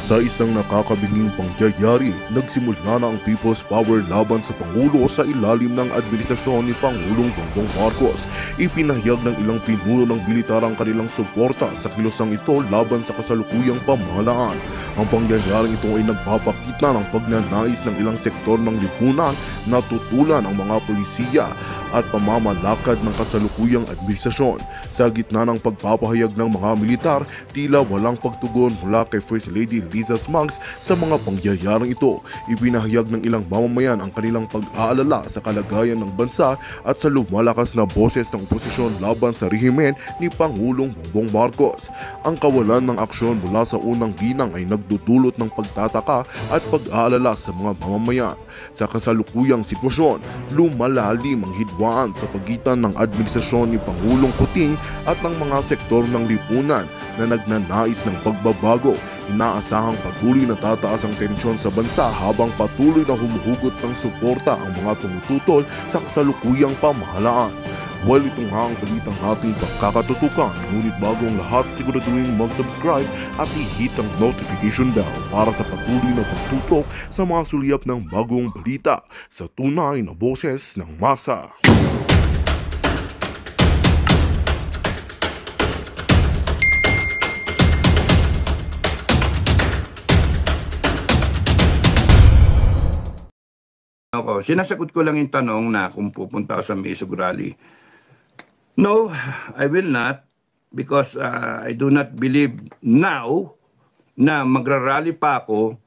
Sa isang nakakabinging pangyayari, nagsimula na ang People's Power laban sa Pangulo sa ilalim ng administrasyon ni Pangulong Bongbong Marcos. Ipinahayag ng ilang pinuno ng militar ang kanilang suporta sa kilosang ito laban sa kasalukuyang pamahalaan. Ang pangyayaring ito ay nagpapakita ng pagnanais ng ilang sektor ng lipunan na tutulan ang mga polisiya at pamamalakad ng kasalukuyang administrasyon. Sa gitna ng pagpapahayag ng mga militar, tila walang pagtugon mula kay First Lady Liza Smangs sa mga pangyayaring ito. Ipinahayag ng ilang mamamayan ang kanilang pag-aalala sa kalagayan ng bansa at sa lumalakas na boses ng oposisyon laban sa rehimen ni Pangulong Bongbong Marcos. Ang kawalan ng aksyon mula sa unang ginang ay nagdudulot ng pagtataka at pag-aalala sa mga mamamayan. Sa kasalukuyang sitwasyon, lumalalim ang hidwaan sa pagitan ng administrasyon ni Pangulong Kuting at ng mga sektor ng lipunan na nagnanais ng pagbabago. Inaasahang patuloy na tataas ang tensyon sa bansa habang patuloy na humuhugot ng suporta ang mga tumututol sa kasalukuyang pamahalaan. Well, ito nga ang balitang ating pagkakatutukan. Ngunit bago ang lahat, siguraduhin mag-subscribe at i-hit ang notification bell para sa patuloy na pagtutok sa mga sulyap ng bagong balita sa tunay na boses ng masa. Sinasagot ko lang yung tanong na kung pupunta ako sa Mesog Rally. No, I will not because I do not believe now na magrarally pa ako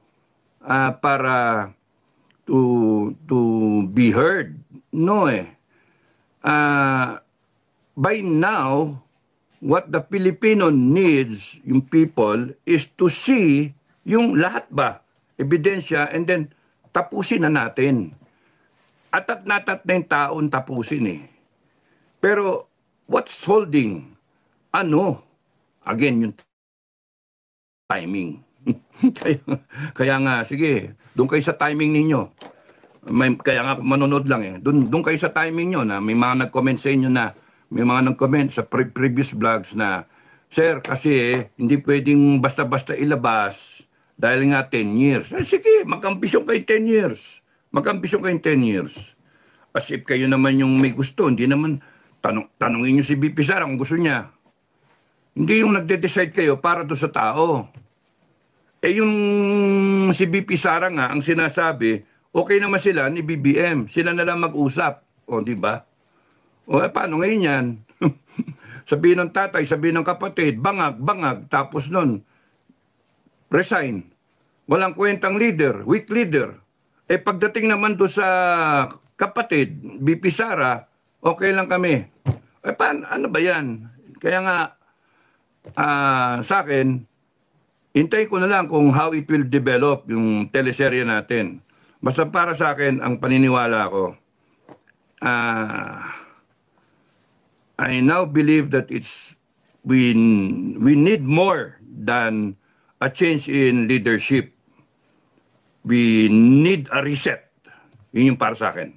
para to be heard. No eh. By now, what the Filipino needs, yung people, is to see yung lahat ba, ebidensya, and then tapusin na natin. Atat na yung taon tapusin eh. Pero what's holding? Again, yung timing. kaya nga, sige, doon kayo sa timing ninyo. Kaya nga manonood lang eh. Doon kayo sa timing nyo na may mga nag-comment sa inyo na, may mga nag-comment sa previous vlogs na, Sir, kasi hindi pwedeng basta-basta ilabas dahil nga 10 years. Sige, mag-ambisyon kayo 10 years. Mag-ambisyon kayo 10 years. As if kayo naman yung may gusto, hindi naman tanongin nyo si BP Sara kung gusto niya. Hindi yung nagde-decide kayo para doon sa tao. Yung si BP Sara nga, ang sinasabi, okay naman sila ni BBM. Sila na lang mag-usap. Di ba? Paano ngayon yan? Sabihin ng tatay, sabihin ng kapatid, bangag. Tapos nun, resign. Walang kwentang leader, weak leader. Pagdating naman doon sa kapatid, BP Sara, okay lang kami. Ano ba yan? Kaya nga, sa akin, hintayin ko na lang kung how it will develop yung teleserye natin. Basta para sa akin, ang paniniwala ko, I now believe that we need more than a change in leadership. We need a reset. Yun yung para sa akin.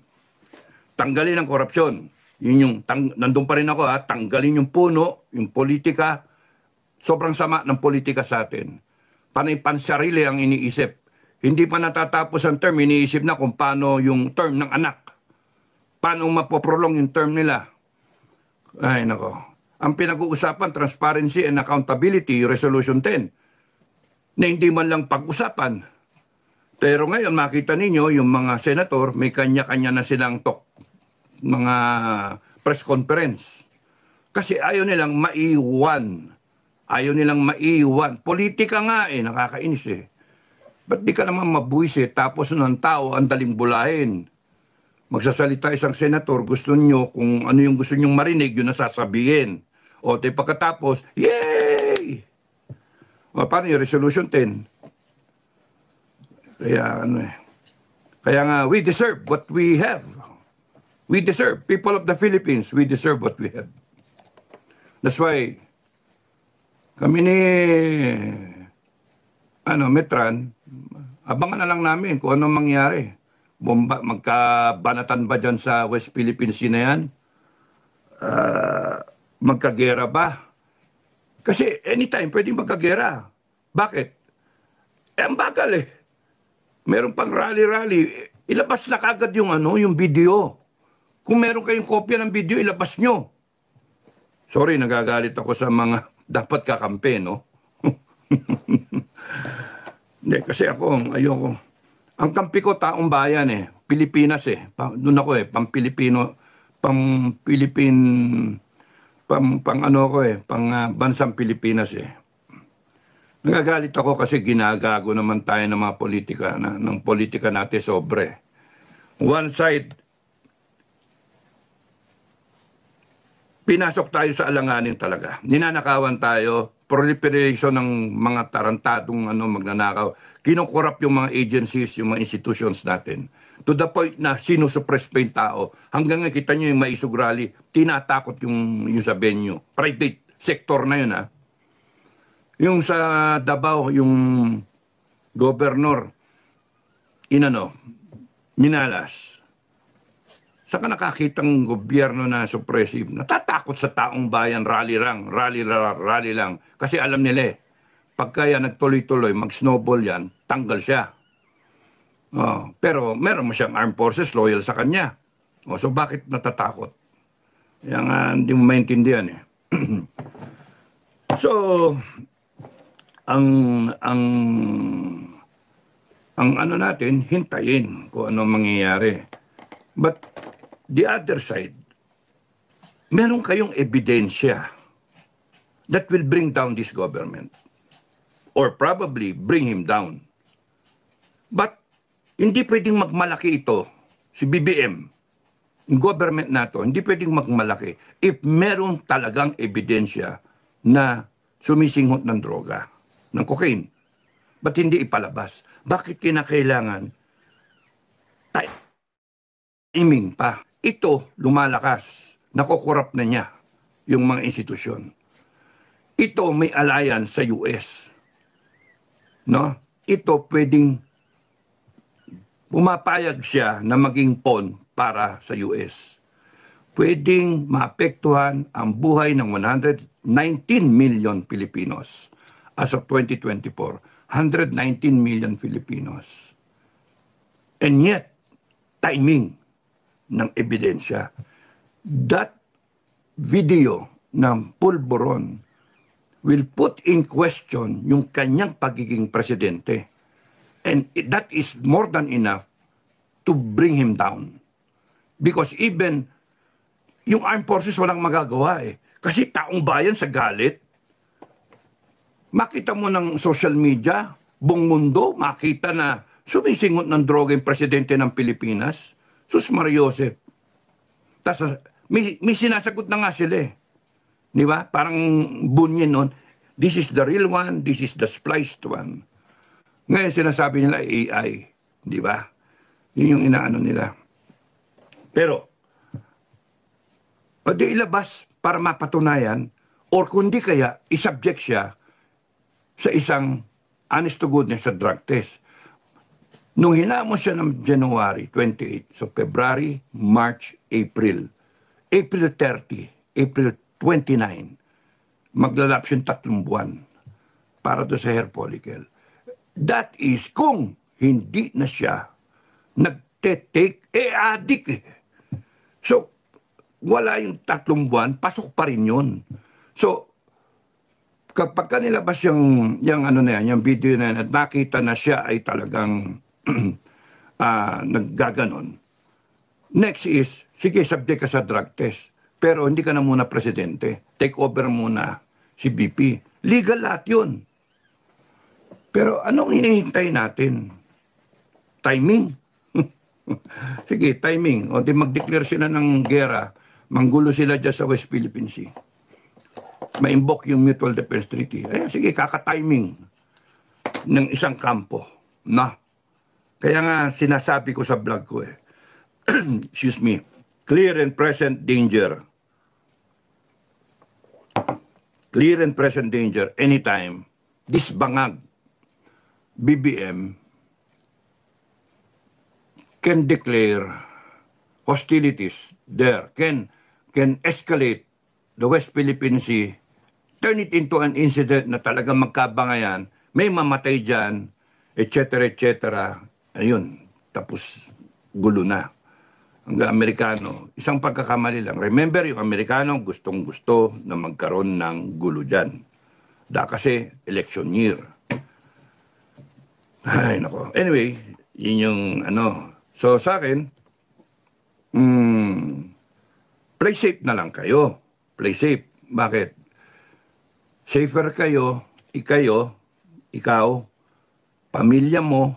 Tanggalin ang korupsyon. Yun yung, nandun pa rin ako tanggalin yung puno, yung politika. Sobrang sama ng politika sa atin. Panay pansarili ang iniisip. Hindi pa natatapos ang term, iniisip na kung paano yung term ng anak. Paano mapoprolong yung term nila. Ay nako. Ang pinag-uusapan, transparency and accountability, Resolution 10, na hindi man lang pag-usapan. Pero ngayon, makita ninyo, yung mga senator, may kanya-kanya na silang mga press conference. Kasi ayaw nilang maiwan. Politika nga nakakainis eh. Ba't di ka naman mabuisit, tapos ng tao, ang daling bulahin. Magsasalita isang senator, gusto nyo, kung ano yung gusto nyong marinig, yun nasasabihin. Pagkatapos, yay! Paano yung Resolution 10? Kaya nga, we deserve what we have. We deserve, people of the Philippines, we deserve what we have. That's why, kami ni, Metran, abangan na lang namin kung anong mangyari. Magkabanatan ba dyan sa West Philippine Sea na yan? Magkagera ba? Kasi anytime pwedeng magkagera. Bakit? ang bagal eh. Meron pang rally-rally. Ilabas na kagad yung ano, yung video. Kung meron kayong kopya ng video, ilabas nyo. Sorry, nagagalit ako sa mga dapat kakampi, no? Hindi, kasi ako, ayoko. Ang kampi ko, taong bayan eh. Pilipinas eh. Doon ako eh, pang-Pilipino, pang-Pilipin, pang ano ko eh, bansang Pilipinas eh. Nagagalit ako kasi ginagago naman tayo ng mga politika, ng politika natin sobre. One side, pinasok tayo sa alanganin talaga. Ninanakawan tayo, proliferation ng mga tarantadong magnanakaw. Kinukurap yung mga agencies, yung mga institutions natin. To the point na sinusuppress pa yung tao. Hanggang kita nyo yung maisog rally, tinatakot yung sa venue. Private sector na yun ha. Yung sa Davao, yung governor, minalas. Saka nakakitang gobyerno na suppressive, natatakot sa taong bayan, rally lang. Kasi alam nila eh, pagka yan nagtuloy-tuloy, mag-snowball yan, tanggal siya. Pero meron mo siyang armed forces loyal sa kanya. So bakit natatakot? Yan hindi mo maintindihan eh. So, ang ano natin, hintayin kung ano mangyayari. But the other side, meron kayong ebidensya that will bring down this government or probably bring him down. But hindi pwedeng magmalaki ito, si BBM, yung government na to, hindi pwedeng magmalaki if meron talagang ebidensya na sumisinghot ng droga, ng cocaine. Ba't hindi ipalabas? Bakit kinakailangan timing pa? Ito, lumalakas. Nakukurap na niya yung mga institusyon. Ito, may alliance sa US. No? Ito, pwedeng pumapayag siya na maging pawn para sa US. Pwedeng maapektuhan ang buhay ng 119 million Filipinos. As of 2024, 119 million Filipinos. And yet, timing ng ebidensya. That video ng Pulburon will put in question yung kanyang pagiging presidente. And that is more than enough to bring him down. Because even yung armed forces walang magagawa eh. Kasi taong bayan sa galit. Makita mo ng social media, buong mundo, makita na sumisingot ng droga yung presidente ng Pilipinas. Sus Maria Joseph. Tapos may sinasagot na nga sila eh. Di ba? Parang bunyin nun. This is the real one, this is the spliced one. Ngayon sinasabi nila AI. Di ba? Yun yung inaano nila. Pero, pwede ilabas para mapatunayan or kundi kaya isubject siya sa isang honest to goodness sa drug test. Nung hinamon siya ng January 28, so February, March, April, April 30, April 29, maglalapse yung 3 buwan para doon sa hair follicle. That is kung hindi na siya nagte-take, addict eh. So, wala yung 3 buwan, pasok pa rin yun. So, kapag nilabas yung yung video na yan, at nakita na siya ay talagang naggaganon, next is, sige, subject ka sa drug test. Pero hindi ka na muna presidente. Take over muna si BP. Legal lahat yun. Pero anong hinihintay natin? Timing. Sige, timing. O di mag-declare sila ng gera. Manggulo sila dyan sa West Philippine Sea. Ma-invoke yung Mutual Defense Treaty. Sige, kaka-timing ng isang kampo. Na. Kaya nga sinasabi ko sa vlog ko excuse me, clear and present danger. Clear and present danger anytime. This bangag, BBM, can declare hostilities there, can escalate the West Philippine Sea, turn it into an incident na talagang magkabangayan, may mamatay dyan, et cetera. Ayun, tapos gulo na. Ang Amerikano, isang pagkakamali lang. Remember, yung Amerikano gustong-gusto na magkaroon ng gulo dyan. Kasi election year. Ay, nako. Anyway, yun yung ano. So, sa akin, play safe na lang kayo. Play safe. Bakit? Safer kayo, ikaw, pamilya mo,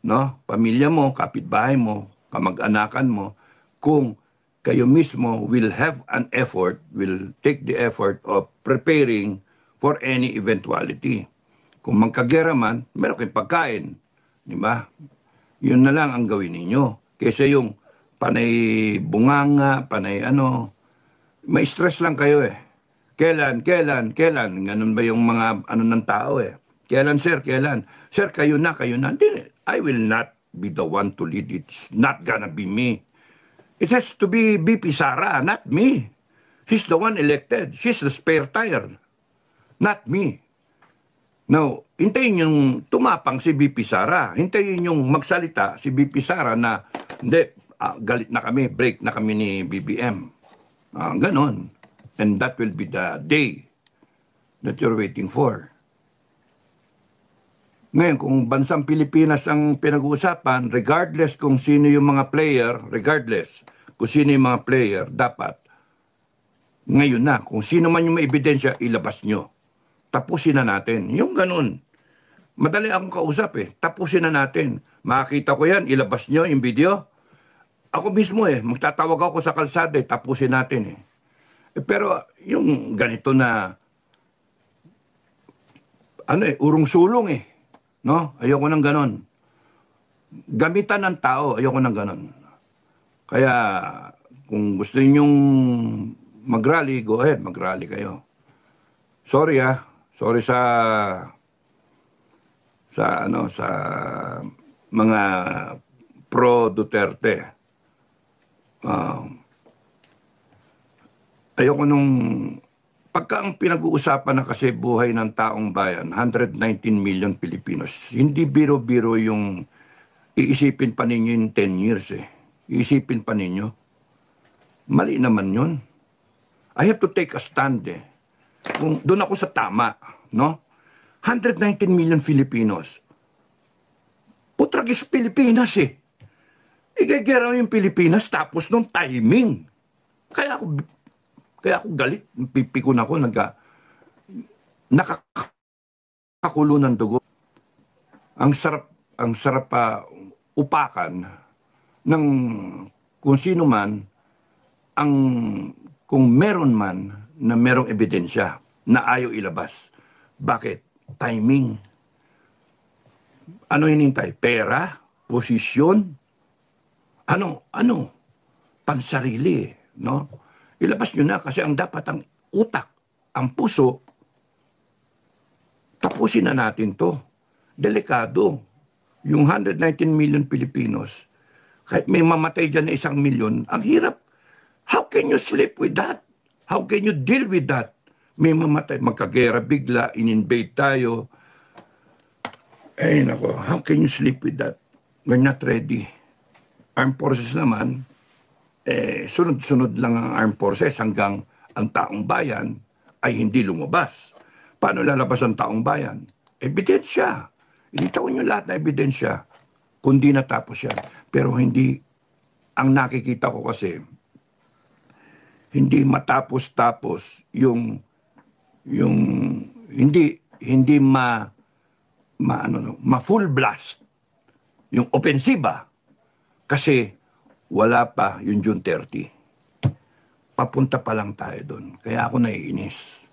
no? Pamilya mo, kapitbahay mo, kamag-anakan mo, kung kayo mismo will have an effort, will take the effort of preparing for any eventuality. Kung magkagera man, meron kayong pagkain. Di ba? Yun na lang ang gawin ninyo. Kaysa yung panay bunganga, panay ano, may stress lang kayo eh. Kailan? Ganun ba yung mga ano ng tao eh. Kailan, sir? Kailan? Sir, kayo na. Hindi. I will not be the one to lead. It's not gonna be me. It has to be BP Sara, not me. She's the one elected. She's the spare tire. Not me. Now, hintayin yung tumapang si BP Sara. Hintayin yung magsalita si BP Sara na, hindi, galit na kami, break na kami ni BBM. Ganon. And that will be the day that you're waiting for. Ngayon, kung bansang Pilipinas ang pinag-uusapan, regardless kung sino yung mga player, dapat, ngayon na, kung sino man yung may ebidensya, ilabas nyo. Tapusin na natin. Yung ganun. Madali akong kausap eh. Tapusin na natin. Makakita ko yan, ilabas nyo yung video. Ako mismo eh, magtatawag ako sa kalsada eh, tapusin natin eh. Pero yung ganito na, urong-sulong eh. No? Ayoko ng ganon. Gamitan ng tao, ayoko ng ganon. Kaya, kung gusto ninyong mag-rally, go ahead, mag-rally kayo. Sorry Sorry sa mga pro Duterte. Ayoko nung pagka ang pinag-uusapan na kasi buhay ng taong bayan, 119 million Pilipinos. Hindi biro-biro yung iisipin pa ninyo yung 10 years eh. Iisipin pa ninyo. Mali naman yun. I have to take a stand eh. Kung doon ako sa tama, no? 119 million Filipinos. Putragis Pilipinas eh. Igagera yung Pilipinas tapos nung timing. Kaya ako galit. Pipikon ako, nakakakulo ng dugo. Ang sarap upakan ng kung sino man kung meron man na merong ebidensya na ayaw ilabas. Bakit? Timing. Ano hinintay? Pera? Posisyon? Ano? Pansarili, no? Ilabas nyo na kasi ang dapat ang utak, ang puso, tapusin na natin to. Delikado. Yung 119 million Filipinos, kahit may mamatay dyan na 1 milyon, ang hirap. How can you sleep with that? How can you deal with that? May mamatay, magkagera bigla, in-invade tayo. Nako, how can you sleep with that? We're not ready. Armed Forces naman, sunod-sunod lang ang Armed Forces hanggang ang taong bayan ay hindi lumabas. Paano lalabas ang taong bayan? Ebidensya. Initawan nyo lahat na ebidensya kung di natapos yan. Pero hindi, ang nakikita ko kasi, hindi matapos-tapos yung hindi ma full blast yung opensiba kasi wala pa yung June 30. Papunta pa lang tayo doon. Kaya ako naiinis.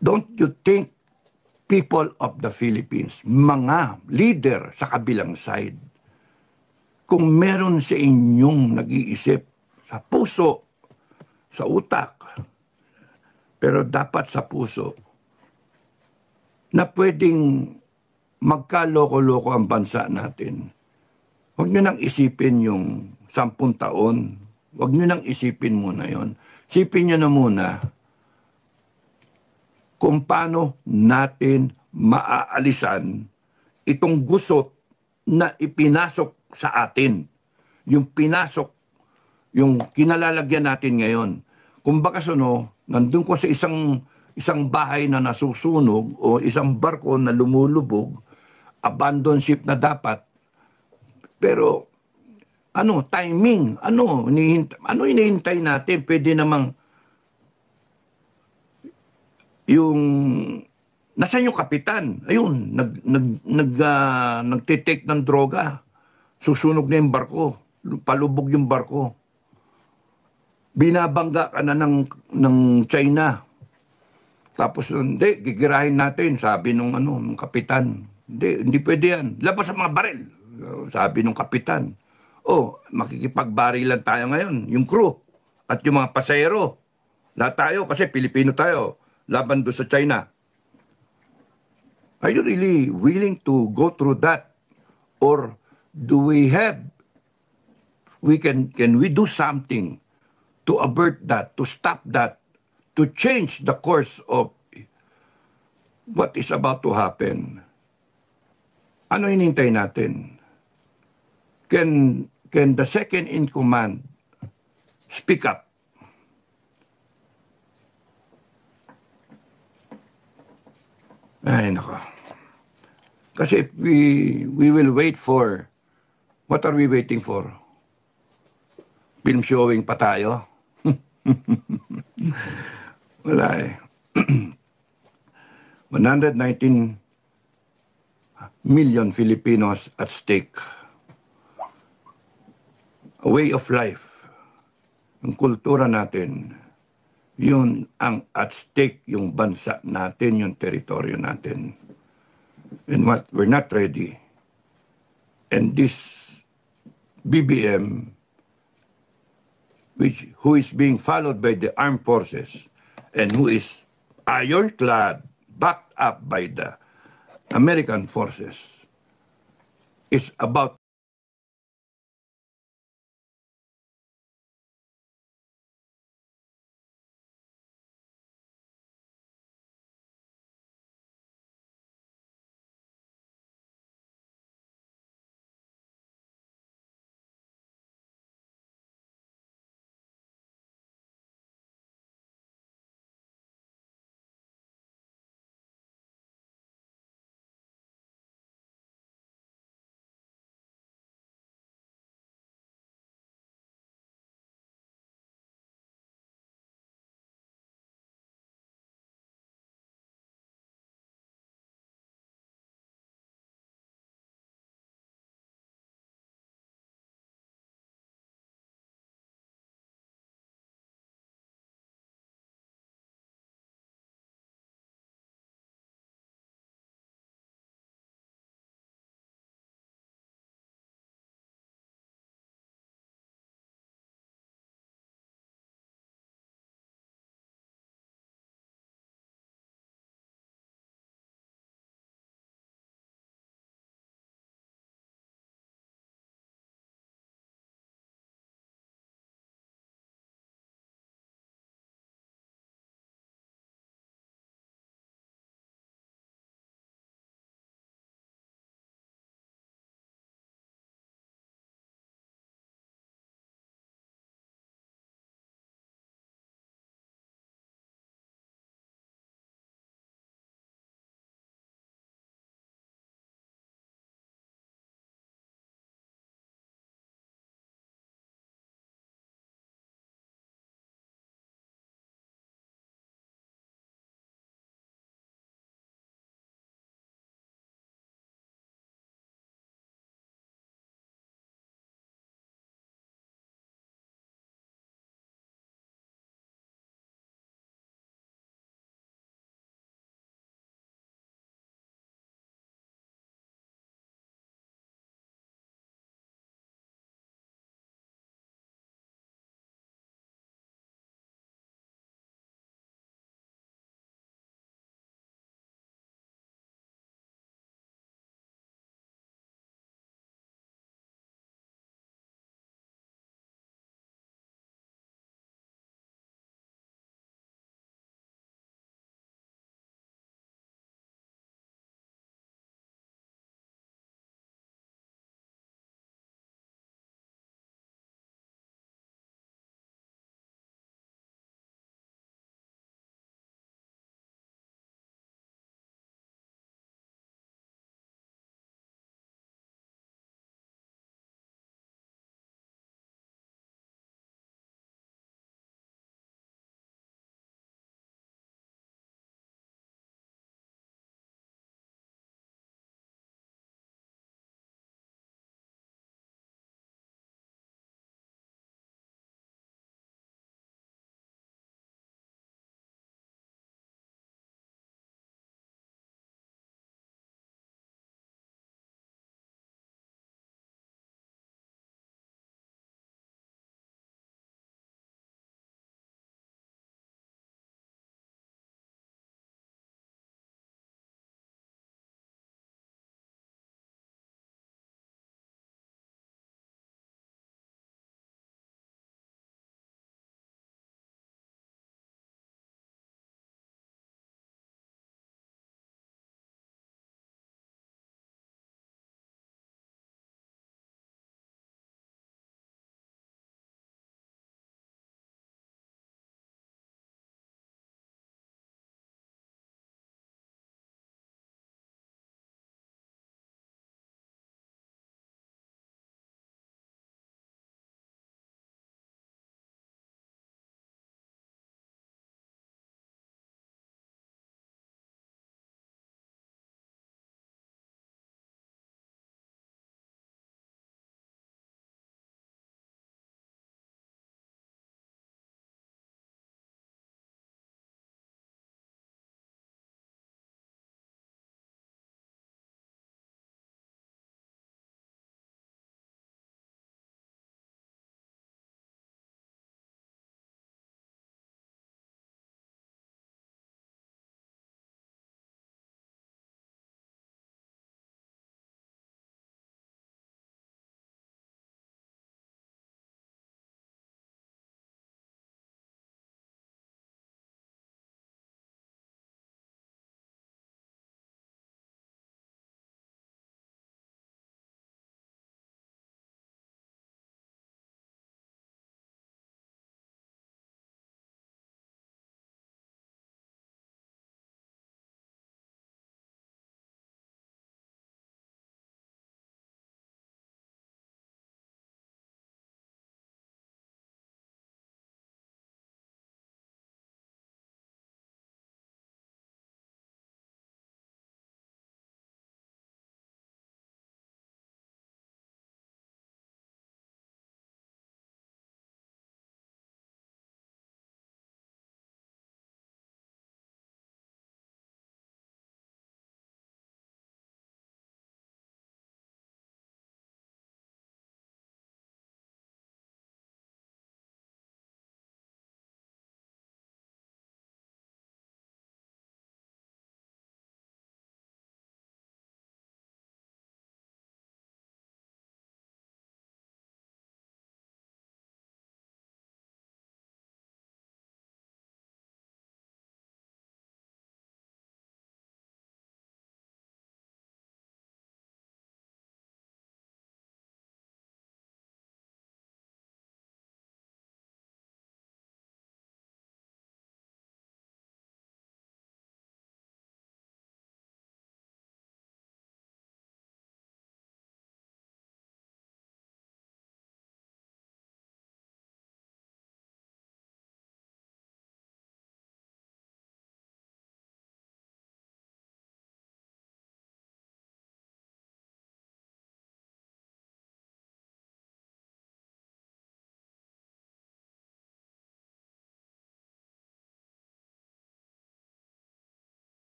Don't you think people of the Philippines, mga leader sa kabilang side, kung meron sa inyong nag-iisip sa puso, sa utak, pero dapat sa puso, na pwedeng magkaloko-loko ang bansa natin. Huwag nyo nang isipin yung 10 taon. Huwag nyo nang isipin muna yon. Isipin nyo na muna kung paano natin maaalisan itong gusot na ipinasok sa atin. Yung pinasok, yung kinalalagyan natin ngayon. Kung bakas nandun ko sa isang bahay na nasusunog o isang barko na lumulubog, abandon ship na dapat. Pero timing, hinihintay natin? Pwede namang yung nasaan yung kapitan? Ayun, nagtitake ng droga. Susunog na yung barko. Palubog yung barko. Binabangga ka na ng China. Tapos, hindi, gigirahin natin, sabi nung kapitan. Hindi pwede yan. Labas sa mga baril, sabi nung kapitan. Makikipagbarilan tayo ngayon, yung crew at yung mga pasahero. Lahat tayo, kasi Pilipino tayo, laban doon sa China. Are you really willing to go through that? Or do we have, can we do something to avert that, to stop that, to change the course of what is about to happen? Ano hinintay natin? Can the second in command speak up? Ay, nako. Kasi if we will wait for, what are we waiting for? Film showing pa tayo? Wala eh. 119 million Filipinos at stake. A way of life. Ang kultura natin, yun ang at stake, yung bansa natin, yung teritoryo natin. And what? We're not ready. And this BBM, who is being followed by the armed forces and who is ironclad, backed up by the American forces, is about